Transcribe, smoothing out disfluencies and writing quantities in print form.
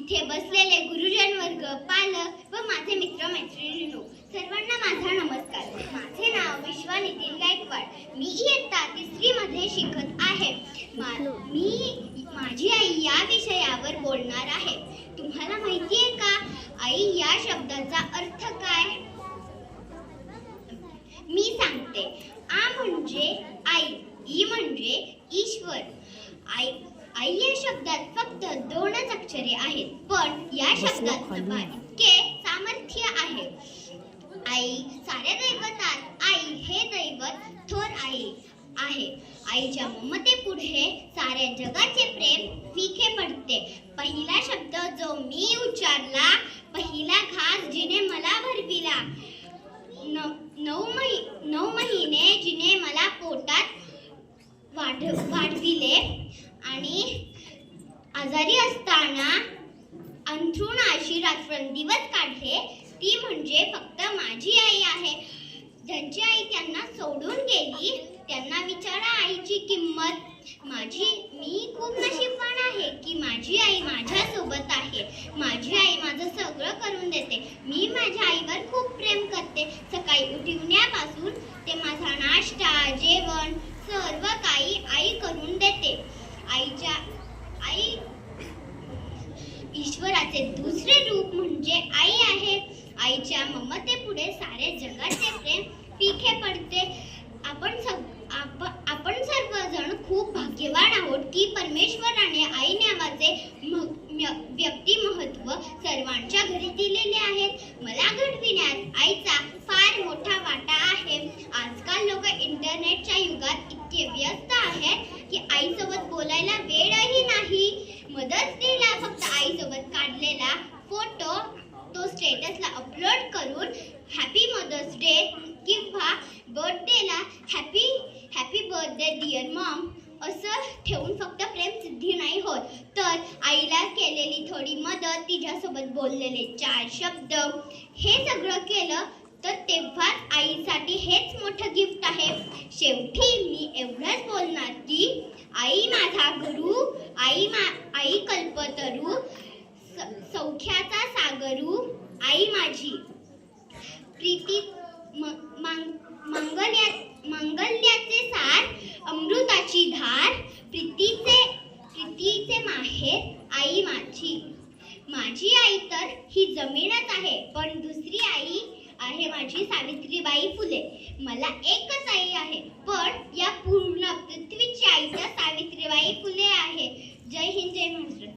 इथे बसलेले गुरुजन वर्ग, पालक व माझे मित्र मैत्रिणींनो, सर्वांना माझा नमस्कार. माझे नाव विश्वा नितीन गायकवाड. मी इयत्ता 3री मध्ये शिकत आहे. मी माझी आई या विषयावर बोलणार आहे. तुम्हाला माहिती आहे का, आई या शब्दाचा अर्थ काय? मी सांगते. आ म्हणजे आई, ई म्हणजे ईश्वर. आई या शब्दात फक्त 2च अक्षरे आहेत, पण या शब्दात इतके सामर्थ्य आहे. आई साऱ्या दैवतात आई हे दैवत थोर आई आहे. आईच्या ममतेपुढे साऱ्या जगाचे प्रेम फिके पडते. पहिला शब्द जो मी उच्चारला, पहिला घास जिने मला भरविला, 9 महिने जिने मला पोटात वाढविले आणि आजारी असताना अंथरुणाशी रात्रंदिवस काढले, ती म्हणजे फक्त माझी आई आहे. ज्यांची आई त्यांना सोडून गेली त्यांना विचारा आईची किंमत. मी खूप नशीबवान आहे की माझी आई माझ्या सोबत आहे. माझी आई माझं सगळं करून देते. मी माझ्या आईवर खूप प्रेम करते. सकाळी उठण्यापासून ते माझा नाश्ता, जेवण सर्व काही आई करून देते. आई ईश्वराचे दुसरे रूप म्हणजे आई आहे. आईच्या ममतेपुढे सारे जगाचे प्रेम फिके पडते. आपण सर्वजण खूप भाग्यवान आहोत की परमेश्वराने आई नावाचे व्यक्तिमत्व सर्वांच्या घरी दिलेले आहेत. मला घडविण्यात आईचा फार मोठा वाटा आहे. आजकाल लोक इंटरनेटच्या युगात इतके व्यस्त आहेत की आईसोबत बोलायला वेळही नाही. मदर्स डेला फक्त आईसोबत काढलेला फोटो तो स्टेटसला अपलोड करून हॅपी मदर्स डे किंवा बर्थडेला हॅपी बर्थडे डिअर मॉम असं ठेवून फक्त प्रेम सिद्धी नाही होत, तर आईला केलेली थोडी मदत, तिच्यासोबत बोललेले 4 शब्द, हे सगळं केलं तर तेव्हाच आईसाठी हेच मोठं गिफ्ट आहे. शेवटी मी एवढंच बोलणार की आई माझा गुरु, आई कल्पतरू, सौख्याचा सागरू, आई माझी प्रीती मंगल्याचे सार, अमृताची धार, प्रीतीचे माहेर, आई माझी आई तर ही जमीनच आहे, पण दुसरी आई आहे माझी सावित्रीबाई फुले. मला एकच आई आहे, पण या पूर्ण पृथ्वीची आई तर सावित्रीबाई फुले आहे. जय हिंद, जय महाराष्ट्र.